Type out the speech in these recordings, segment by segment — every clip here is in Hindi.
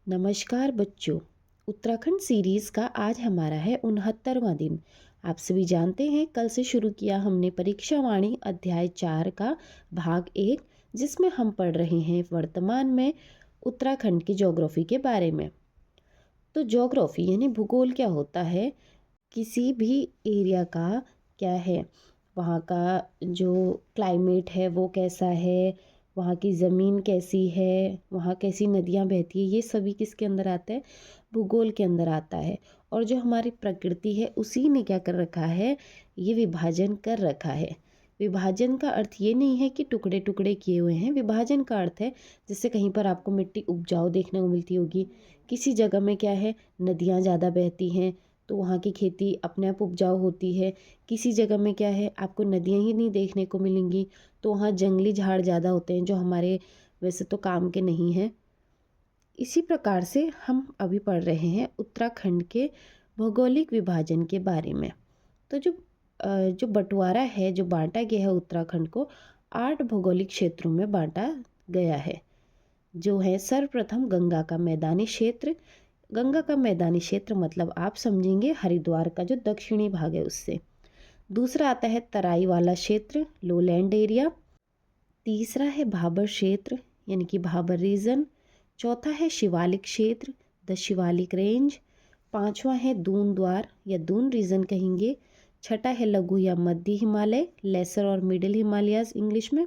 नमस्कार बच्चों। उत्तराखंड सीरीज़ का आज हमारा है 69वां दिन। आप सभी जानते हैं कल से शुरू किया हमने परीक्षा वाणी अध्याय 4 का भाग 1, जिसमें हम पढ़ रहे हैं वर्तमान में उत्तराखंड की ज्योग्राफी के बारे में। तो ज्योग्राफी यानी भूगोल क्या होता है, किसी भी एरिया का क्या है, वहाँ का जो क्लाइमेट है वो कैसा है, वहाँ की ज़मीन कैसी है, वहाँ कैसी नदियाँ बहती है, ये सभी किसके अंदर आता है, भूगोल के अंदर आता है। और जो हमारी प्रकृति है उसी ने क्या कर रखा है, ये विभाजन कर रखा है। विभाजन का अर्थ ये नहीं है कि टुकड़े टुकड़े किए हुए हैं। विभाजन का अर्थ है जैसे कहीं पर आपको मिट्टी उपजाऊ देखने को मिलती होगी, किसी जगह में क्या है नदियाँ ज़्यादा बहती हैं तो वहाँ की खेती अपने आप उपजाऊ होती है। किसी जगह में क्या है आपको नदियाँ ही नहीं देखने को मिलेंगी तो वहाँ जंगली झाड़ ज़्यादा होते हैं जो हमारे वैसे तो काम के नहीं हैं। इसी प्रकार से हम अभी पढ़ रहे हैं उत्तराखंड के भौगोलिक विभाजन के बारे में। तो जो बंटवारा है, जो बांटा गया है उत्तराखंड को 8 भौगोलिक क्षेत्रों में बांटा गया है। जो है सर्वप्रथम गंगा का मैदानी क्षेत्र। गंगा का मैदानी क्षेत्र मतलब आप समझेंगे हरिद्वार का जो दक्षिणी भाग है उससे। दूसरा आता है तराई वाला क्षेत्र, लोलैंड एरिया। तीसरा है भाबर क्षेत्र यानी कि भाबर रीजन। चौथा है शिवालिक क्षेत्र, द शिवालिक रेंज। पांचवा है दून द्वार या दून रीजन कहेंगे। छठा है लघु या मध्य हिमालय, लेसर और मिडिल हिमालयाज इंग्लिश में।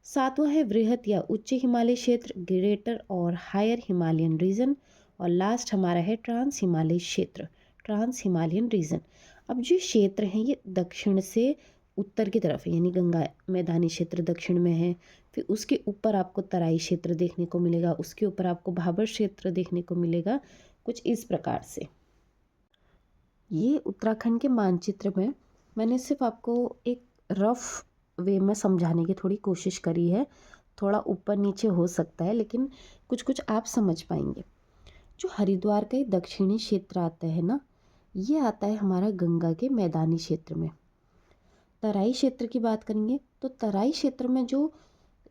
सातवां है वृहत या उच्च हिमालय क्षेत्र, ग्रेटर और हायर हिमालयन रीजन। और लास्ट हमारा है ट्रांस हिमालय क्षेत्र, ट्रांस हिमालयन रीजन। अब जो क्षेत्र हैं ये दक्षिण से उत्तर की तरफ है, यानी गंगा मैदानी क्षेत्र दक्षिण में है। फिर उसके ऊपर आपको तराई क्षेत्र देखने को मिलेगा, उसके ऊपर आपको भाबर क्षेत्र देखने को मिलेगा, कुछ इस प्रकार से। ये उत्तराखंड के मानचित्र में मैंने सिर्फ आपको एक रफ वे में समझाने की थोड़ी कोशिश करी है। थोड़ा ऊपर नीचे हो सकता है लेकिन कुछ कुछ आप समझ पाएंगे। जो हरिद्वार का ये दक्षिणी क्षेत्र आता है ना, ये आता है हमारा गंगा के मैदानी क्षेत्र में। तराई क्षेत्र की बात करेंगे तो तराई क्षेत्र में जो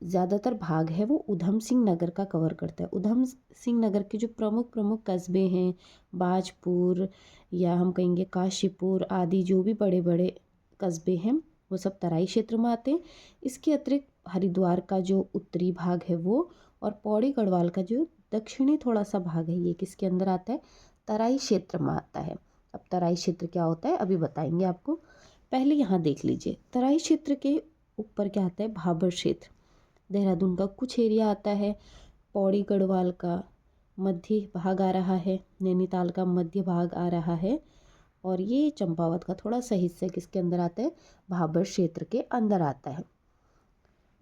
ज़्यादातर भाग है वो उधम सिंह नगर का कवर करता है। उधम सिंह नगर के जो प्रमुख प्रमुख कस्बे हैं, बाजपुर या हम कहेंगे काशीपुर आदि, जो भी बड़े बड़े कस्बे हैं वो सब तराई क्षेत्र में आते हैं। इसके अतिरिक्त हरिद्वार का जो उत्तरी भाग है वो, और पौड़ी गढ़वाल का जो दक्षिणी थोड़ा सा भाग है, ये किसके अंदर आता है, तराई क्षेत्र में आता है। अब तराई क्षेत्र क्या होता है अभी बताएंगे आपको। पहले यहाँ देख लीजिए तराई क्षेत्र के ऊपर क्या आता है, भाबर क्षेत्र, देहरादून का कुछ एरिया आता है, पौड़ी गढ़वाल का मध्य भाग आ रहा है, नैनीताल का मध्य भाग आ रहा है, और ये चंपावत का थोड़ा सा हिस्सा किसके अंदर आता है, भाबर क्षेत्र के अंदर आता है।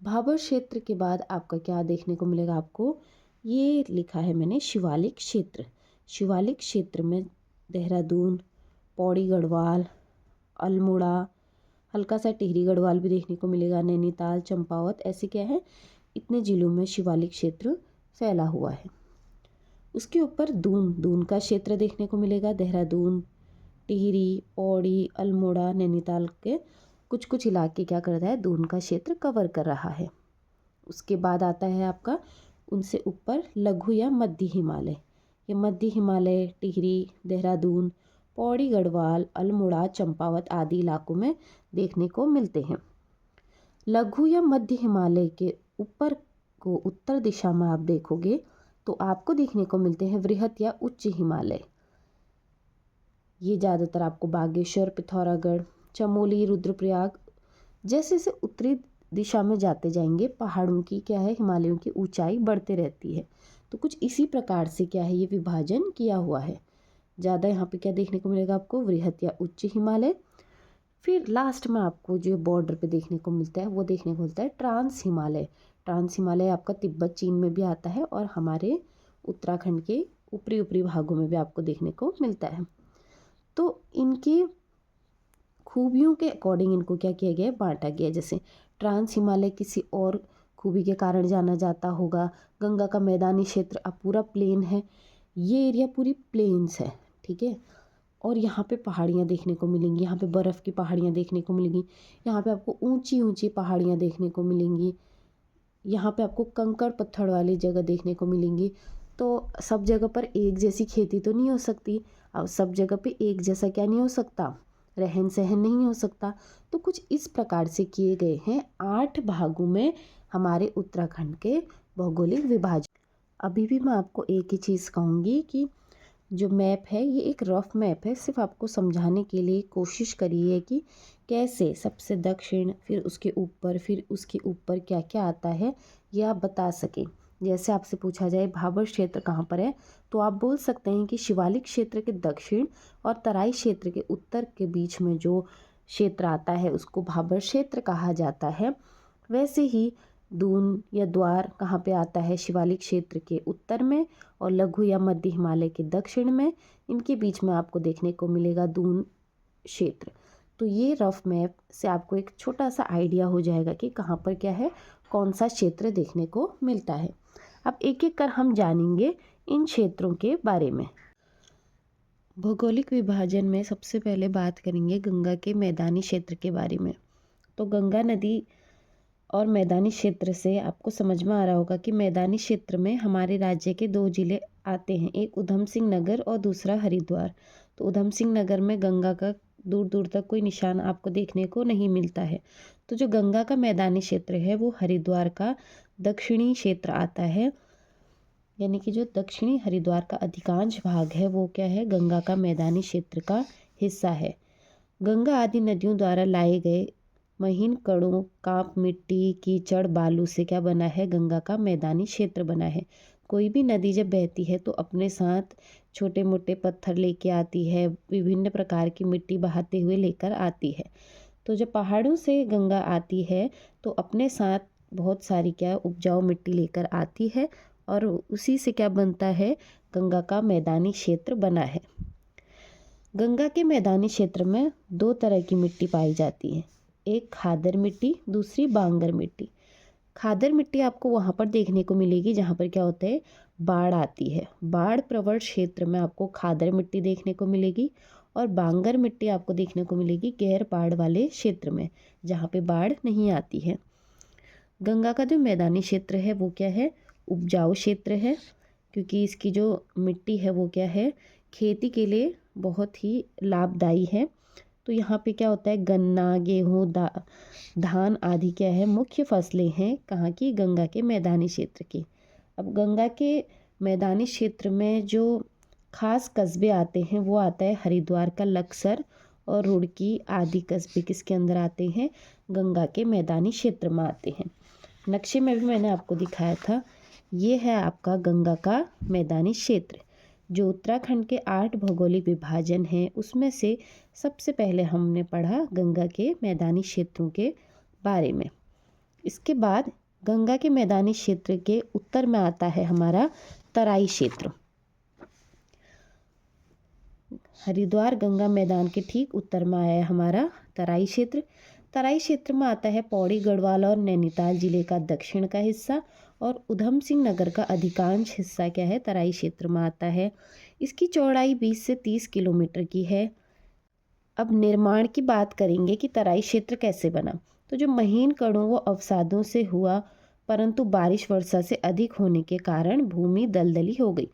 भाबर क्षेत्र के बाद आपका क्या देखने को मिलेगा, आपको ये लिखा है मैंने शिवालिक क्षेत्र। शिवालिक क्षेत्र में देहरादून, पौड़ी गढ़वाल, अल्मोड़ा, हल्का सा टिहरी गढ़वाल भी देखने को मिलेगा, नैनीताल, चंपावत, ऐसे क्या है इतने जिलों में शिवालिक क्षेत्र फैला हुआ है। उसके ऊपर दून का क्षेत्र देखने को मिलेगा। देहरादून, टिहरी, पौड़ी, अल्मोड़ा, नैनीताल के कुछ कुछ इलाके क्या कर रहा है, दून का क्षेत्र कवर कर रहा है। उसके बाद आता है आपका उनसे ऊपर लघु या मध्य हिमालय। ये मध्य हिमालय टिहरी, देहरादून, पौड़ी गढ़वाल, अल्मोड़ा, चंपावत आदि इलाकों में देखने को मिलते हैं। लघु या मध्य हिमालय के ऊपर को उत्तर दिशा में आप देखोगे तो आपको देखने को मिलते हैं वृहत या उच्च हिमालय। ये ज़्यादातर आपको बागेश्वर, पिथौरागढ़, चमोली, रुद्रप्रयाग जैसे से उत्तरी दिशा में जाते जाएंगे पहाड़ों की क्या है, हिमालयों की ऊंचाई बढ़ते रहती है। तो कुछ इसी प्रकार से क्या है ये विभाजन किया हुआ है। ज़्यादा यहाँ पे क्या देखने को मिलेगा आपको, वृहत या उच्च हिमालय। फिर लास्ट में आपको जो बॉर्डर पे देखने को मिलता है वो देखने को मिलता है ट्रांस हिमालय। ट्रांस हिमालय आपका तिब्बत चीन में भी आता है और हमारे उत्तराखंड के ऊपरी ऊपरी भागों में भी आपको देखने को मिलता है। तो इनकी खूबियों के अकॉर्डिंग इनको क्या किया गया है, बांटा गया है। जैसे ट्रांस हिमालय किसी और खूबी के कारण जाना जाता होगा। गंगा का मैदानी क्षेत्र अब पूरा प्लेन है, ये एरिया पूरी प्लेन्स है, ठीक है। और यहाँ पे पहाड़ियाँ देखने को मिलेंगी, यहाँ पे बर्फ़ की पहाड़ियाँ देखने को मिलेंगी, यहाँ पे आपको ऊंची ऊंची पहाड़ियाँ देखने को मिलेंगी, यहाँ पे आपको कंकड़ पत्थर वाली जगह देखने को मिलेंगी। तो सब जगह पर एक जैसी खेती तो नहीं हो सकती, और सब जगह पे एक जैसा क्या नहीं हो सकता, रहन सहन नहीं हो सकता। तो कुछ इस प्रकार से किए गए हैं 8 भागों में हमारे उत्तराखंड के भौगोलिक विभाजन। अभी भी मैं आपको एक ही चीज़ कहूँगी कि जो मैप है ये एक रफ मैप है, सिर्फ आपको समझाने के लिए कोशिश करी है कि कैसे सबसे दक्षिण, फिर उसके ऊपर, फिर उसके ऊपर क्या क्या आता है, ये आप बता सकें। जैसे आपसे पूछा जाए भाबर क्षेत्र कहाँ पर है, तो आप बोल सकते हैं कि शिवालिक क्षेत्र के दक्षिण और तराई क्षेत्र के उत्तर के बीच में जो क्षेत्र आता है उसको भाबर क्षेत्र कहा जाता है। वैसे ही दून या द्वार कहाँ पे आता है, शिवालिक क्षेत्र के उत्तर में, और लघु या मध्य हिमालय के दक्षिण में। इनके बीच में आपको देखने को मिलेगा दून क्षेत्र। तो ये रफ मैप से आपको एक छोटा सा आइडिया हो जाएगा कि कहाँ पर क्या है, कौन सा क्षेत्र देखने को मिलता है। अब एक एक कर हम जानेंगे इन क्षेत्रों के बारे में। भौगोलिक विभाजन में सबसे पहले बात करेंगे गंगा के मैदानी क्षेत्र के बारे में। तो गंगा नदी और मैदानी क्षेत्र से आपको समझ में आ रहा होगा कि मैदानी क्षेत्र में हमारे राज्य के 2 जिले आते हैं, एक ऊधम सिंह नगर और दूसरा हरिद्वार। तो ऊधम सिंह नगर में गंगा का दूर दूर तक कोई निशान आपको देखने को नहीं मिलता है। तो जो गंगा का मैदानी क्षेत्र है वो हरिद्वार का दक्षिणी क्षेत्र आता है, यानी कि जो दक्षिणी हरिद्वार का अधिकांश भाग है वो क्या है, गंगा का मैदानी क्षेत्र का हिस्सा है। गंगा आदि नदियों द्वारा लाए गए महीन कणों, कांप, मिट्टी, कीचड़, बालू से क्या बना है, गंगा का मैदानी क्षेत्र बना है। कोई भी नदी जब बहती है तो अपने साथ छोटे मोटे पत्थर लेके आती है, विभिन्न प्रकार की मिट्टी बहाते हुए लेकर आती है। तो जब पहाड़ों से गंगा आती है तो अपने साथ बहुत सारी क्या उपजाऊ मिट्टी लेकर आती है, और उसी से क्या बनता है, गंगा का मैदानी क्षेत्र बना है। गंगा के मैदानी क्षेत्र में 2 तरह की मिट्टी पाई जाती है, एक खादर मिट्टी, दूसरी बांगर मिट्टी। खादर मिट्टी आपको वहाँ पर देखने को मिलेगी जहाँ पर क्या होता है, बाढ़ आती है। बाढ़ प्रवण क्षेत्र में आपको खादर मिट्टी देखने को मिलेगी, और बांगर मिट्टी आपको देखने को मिलेगी गैर बाढ़ वाले क्षेत्र में जहाँ पे बाढ़ नहीं आती है। गंगा का जो मैदानी क्षेत्र है वो क्या है, उपजाऊ क्षेत्र है, क्योंकि इसकी जो मिट्टी है वो क्या है, खेती के लिए बहुत ही लाभदायी है। तो यहाँ पे क्या होता है, गन्ना, गेहूँ, धान आदि क्या है, मुख्य फसलें हैं कहाँ की, गंगा के मैदानी क्षेत्र की। अब गंगा के मैदानी क्षेत्र में जो खास कस्बे आते हैं वो आता है हरिद्वार का लक्सर और रुड़की आदि कस्बे किसके अंदर आते हैं, गंगा के मैदानी क्षेत्र में आते हैं। नक्शे में भी मैंने आपको दिखाया था, ये है आपका गंगा का मैदानी क्षेत्र। जो उत्तराखंड के 8 भौगोलिक विभाजन हैं उसमें से सबसे पहले हमने पढ़ा गंगा के मैदानी क्षेत्रों के बारे में। इसके बाद गंगा के मैदानी क्षेत्र के उत्तर में आता है हमारा तराई क्षेत्र। हरिद्वार गंगा मैदान के ठीक उत्तर में आया है हमारा तराई क्षेत्र। तराई क्षेत्र में आता है पौड़ी, गढ़वाल और नैनीताल जिले का दक्षिण का हिस्सा, और ऊधम सिंह नगर का अधिकांश हिस्सा क्या है, तराई क्षेत्र में आता है। इसकी चौड़ाई 20 से 30 किलोमीटर की है। अब निर्माण की बात करेंगे कि तराई क्षेत्र कैसे बना। तो जो महीन कणों वो अवसादों से हुआ, परंतु बारिश वर्षा से अधिक होने के कारण भूमि दलदली हो गई।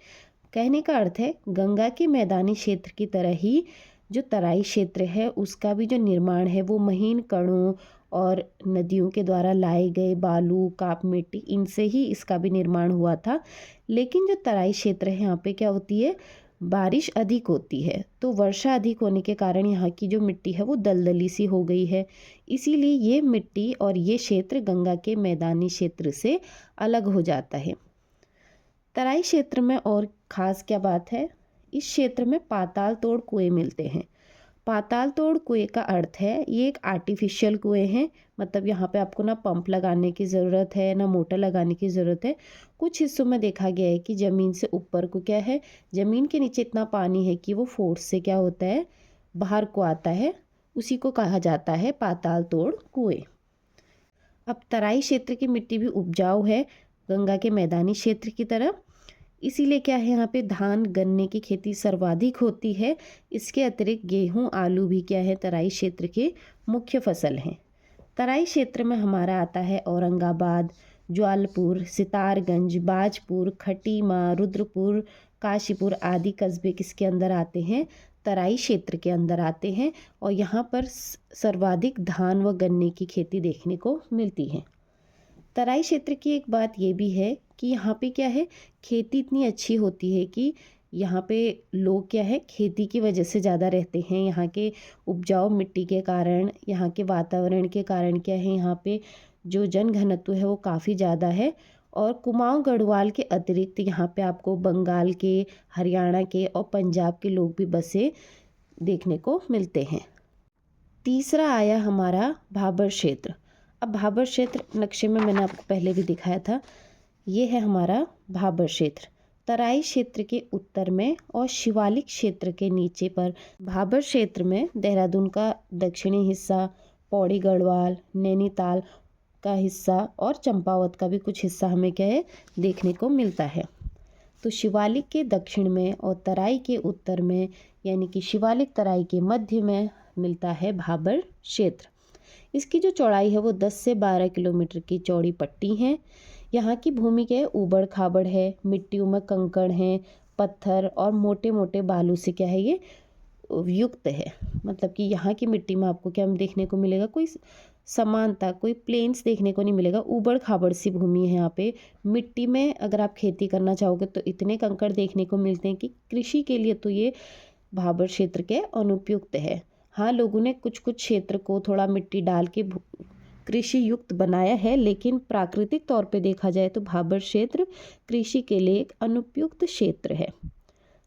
कहने का अर्थ है गंगा के मैदानी क्षेत्र की तरह ही जो तराई क्षेत्र है उसका भी जो निर्माण है वो महीन कणों और नदियों के द्वारा लाए गए बालू, काप, मिट्टी, इनसे ही इसका भी निर्माण हुआ था। लेकिन जो तराई क्षेत्र है यहाँ पे क्या होती है, बारिश अधिक होती है, तो वर्षा अधिक होने के कारण यहाँ की जो मिट्टी है वो दलदली सी हो गई है। इसीलिए ये मिट्टी और ये क्षेत्र गंगा के मैदानी क्षेत्र से अलग हो जाता है। तराई क्षेत्र में और ख़ास क्या बात है, इस क्षेत्र में पाताल तोड़ कुएं मिलते हैं। पाताल तोड़ कुएं का अर्थ है ये एक आर्टिफिशियल कुएं हैं, मतलब यहाँ पे आपको ना पंप लगाने की ज़रूरत है ना मोटर लगाने की ज़रूरत है। कुछ हिस्सों में देखा गया है कि ज़मीन से ऊपर को क्या है, ज़मीन के नीचे इतना पानी है कि वो फोर्स से क्या होता है, बाहर को आता है, उसी को कहा जाता है पाताल तोड़ कुएं। अब तराई क्षेत्र की मिट्टी भी उपजाऊ है गंगा के मैदानी क्षेत्र की तरह, इसीलिए क्या है यहाँ पे धान, गन्ने की खेती सर्वाधिक होती है। इसके अतिरिक्त गेहूँ, आलू भी क्या है, तराई क्षेत्र के मुख्य फसल हैं। तराई क्षेत्र में हमारा आता है औरंगाबाद, ज्वालपुर, सितारगंज, बाजपुर, खटीमा, रुद्रपुर, काशीपुर आदि कस्बे किसके अंदर आते हैं? तराई क्षेत्र के अंदर आते हैं। और यहाँ पर सर्वाधिक धान व गन्ने की खेती देखने को मिलती है। तराई क्षेत्र की एक बात ये भी है कि यहाँ पे क्या है, खेती इतनी अच्छी होती है कि यहाँ पे लोग क्या है, खेती की वजह से ज़्यादा रहते हैं। यहाँ के उपजाऊ मिट्टी के कारण, यहाँ के वातावरण के कारण क्या है, यहाँ पे जो जनघनत्व है वो काफ़ी ज़्यादा है। और कुमाऊं गढ़वाल के अतिरिक्त यहाँ पे आपको बंगाल के, हरियाणा के और पंजाब के लोग भी बसे देखने को मिलते हैं। तीसरा आया हमारा भाबर क्षेत्र। अब भाबर क्षेत्र नक्शे में मैंने आपको पहले भी दिखाया था। ये है हमारा भाबर क्षेत्र। तराई क्षेत्र के उत्तर में और शिवालिक क्षेत्र के नीचे पर भाबर क्षेत्र में देहरादून का दक्षिणी हिस्सा, पौड़ी गढ़वाल, नैनीताल का हिस्सा और चंपावत का भी कुछ हिस्सा हमें क्या है, देखने को मिलता है। तो शिवालिक के दक्षिण में और तराई के उत्तर में, यानी कि शिवालिक तराई के मध्य में मिलता है भाबर क्षेत्र। इसकी जो चौड़ाई है वो 10 से 12 किलोमीटर की चौड़ी पट्टी है। यहाँ की भूमि क्या है, ऊबड़ खाबड़ है, मिट्टियों में कंकड़ हैं, पत्थर और मोटे मोटे बालू से क्या है ये युक्त है। मतलब कि यहाँ की मिट्टी में आपको क्या देखने को मिलेगा, कोई समानता, कोई प्लेन्स देखने को नहीं मिलेगा। ऊबड़ खाबड़ सी भूमि है यहाँ पे। मिट्टी में अगर आप खेती करना चाहोगे तो इतने कंकड़ देखने को मिलते हैं कि कृषि के लिए तो ये भाबर क्षेत्र के अनुपयुक्त है। हाँ, लोगों ने कुछ कुछ क्षेत्र को थोड़ा मिट्टी डाल के कृषि युक्त बनाया है, लेकिन प्राकृतिक तौर पे देखा जाए तो भाबर क्षेत्र कृषि के लिए एक अनुपयुक्त क्षेत्र है।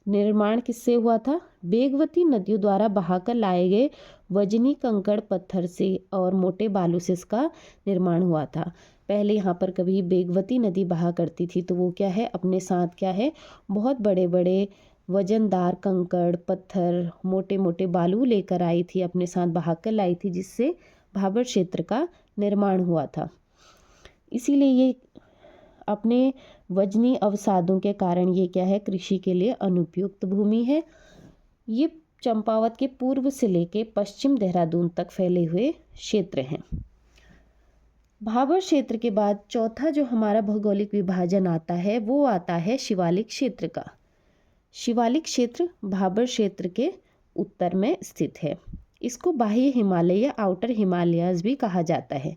निर्माण किससे हुआ था? बेगवती नदियों द्वारा बहाकर लाए गए वजनी कंकड़ पत्थर से और मोटे बालू से इसका निर्माण हुआ था। पहले यहाँ पर कभी बेगवती नदी बहा करती थी तो वो क्या है, अपने साथ क्या है, बहुत बड़े बड़े वजनदार कंकड़ पत्थर, मोटे मोटे बालू लेकर आई थी, अपने साथ बहाकर लाई थी, जिससे भाबर क्षेत्र का निर्माण हुआ था। इसीलिए ये अपने वजनी अवसादों के कारण ये क्या है, कृषि के लिए अनुपयुक्त भूमि है। ये चंपावत के पूर्व से लेके पश्चिम देहरादून तक फैले हुए क्षेत्र हैं। भाबर क्षेत्र के बाद चौथा जो हमारा भौगोलिक विभाजन आता है वो आता है शिवालिक क्षेत्र का। शिवालिक क्षेत्र भाबर क्षेत्र के उत्तर में स्थित है। इसको बाह्य हिमालय या आउटर हिमालयाज भी कहा जाता है।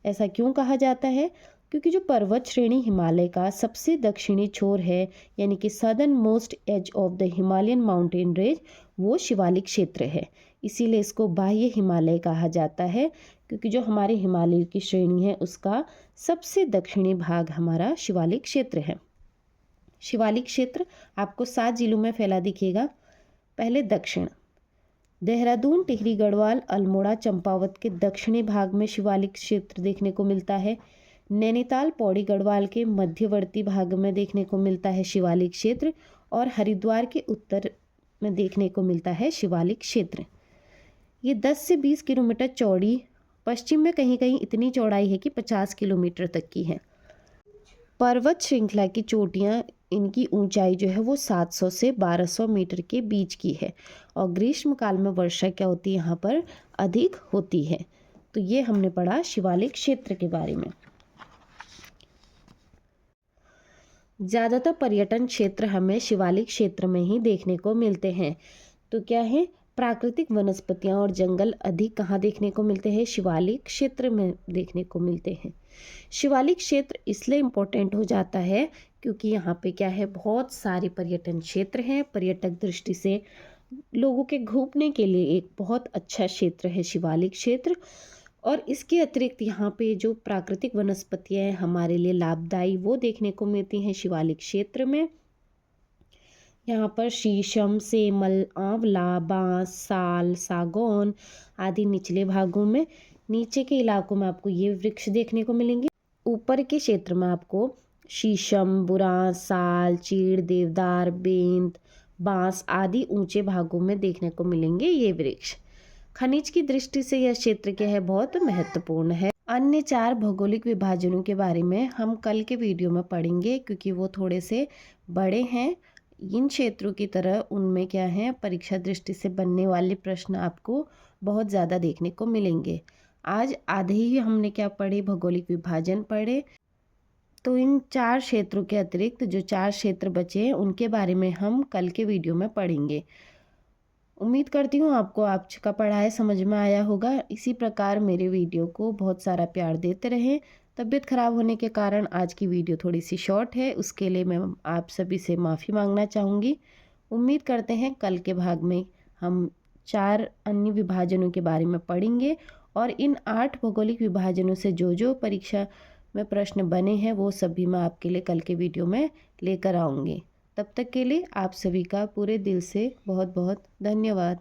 ऐसा क्यों कहा जाता है? क्योंकि जो पर्वत श्रेणी हिमालय का सबसे दक्षिणी छोर है, यानी कि southern most edge of the Himalayan mountain range, वो शिवालिक क्षेत्र है। इसीलिए इसको बाह्य हिमालय कहा जाता है, क्योंकि जो हमारे हिमालय की श्रेणी है उसका सबसे दक्षिणी भाग हमारा शिवालिक क्षेत्र है। शिवालिक क्षेत्र आपको 7 जिलों में फैला दिखेगा। पहले दक्षिण, देहरादून, टिहरी गढ़वाल, अल्मोड़ा, चंपावत के दक्षिणी भाग में शिवालिक क्षेत्र देखने को मिलता है। नैनीताल, पौड़ी गढ़वाल के मध्यवर्ती भाग में देखने को मिलता है शिवालिक क्षेत्र। और हरिद्वार के उत्तर में देखने को मिलता है शिवालिक क्षेत्र। ये 10 से 20 किलोमीटर चौड़ी, पश्चिम में कहीं कहीं इतनी चौड़ाई है कि 50 किलोमीटर तक की है। पर्वत श्रृंखला की चोटियाँ, इनकी ऊंचाई जो है वो 700 से 1200 मीटर के बीच की है। और ग्रीष्म काल में वर्षा क्या होती है, यहाँ पर अधिक होती है। तो ये हमने पढ़ा शिवालिक क्षेत्र के बारे में। ज़्यादातर पर्यटन क्षेत्र हमें शिवालिक क्षेत्र में ही देखने को मिलते हैं। तो क्या है, प्राकृतिक वनस्पतियाँ और जंगल अधिक कहाँ देखने को मिलते हैं? शिवालिक क्षेत्र में देखने को मिलते हैं। शिवालिक क्षेत्र इसलिए इम्पोर्टेंट हो जाता है क्योंकि यहाँ पे क्या है, बहुत सारे पर्यटन क्षेत्र हैं। पर्यटक दृष्टि से लोगों के घूमने के लिए एक बहुत अच्छा क्षेत्र है शिवालिक क्षेत्र। और इसके अतिरिक्त यहाँ पे जो प्राकृतिक वनस्पतियाँ हैं हमारे लिए लाभदायी, वो देखने को मिलती हैं शिवालिक क्षेत्र में। यहाँ पर शीशम, सेमल, आंवला, बांस, साल, सागौन आदि निचले भागों में, नीचे के इलाकों में आपको ये वृक्ष देखने को मिलेंगे। ऊपर के क्षेत्र में आपको शीशम, बुरांस, साल, चीड़, देवदार, बेंत, बांस आदि ऊंचे भागों में देखने को मिलेंगे ये वृक्ष। खनिज की दृष्टि से यह क्षेत्र क्या है, बहुत महत्वपूर्ण है। अन्य 4 भौगोलिक विभाजनों के बारे में हम कल के वीडियो में पढ़ेंगे, क्योंकि वो थोड़े से बड़े हैं। इन क्षेत्रों की तरह उनमें क्या है, परीक्षा दृष्टि से बनने वाले प्रश्न आपको बहुत ज़्यादा देखने को मिलेंगे। आज आधे ही हमने क्या पढ़े, भौगोलिक विभाजन पढ़े। तो इन 4 क्षेत्रों के अतिरिक्त जो 4 क्षेत्र बचे हैं उनके बारे में हम कल के वीडियो में पढ़ेंगे। उम्मीद करती हूँ आपको आज का पढ़ाया समझ में आया होगा। इसी प्रकार मेरे वीडियो को बहुत सारा प्यार देते रहें। तबीयत ख़राब होने के कारण आज की वीडियो थोड़ी सी शॉर्ट है, उसके लिए मैं आप सभी से माफ़ी मांगना चाहूँगी। उम्मीद करते हैं कल के भाग में हम 4 अन्य विभाजनों के बारे में पढ़ेंगे और इन 8 भौगोलिक विभाजनों से जो परीक्षा में प्रश्न बने हैं वो सभी मैं आपके लिए कल के वीडियो में लेकर आऊँगी। तब तक के लिए आप सभी का पूरे दिल से बहुत बहुत धन्यवाद।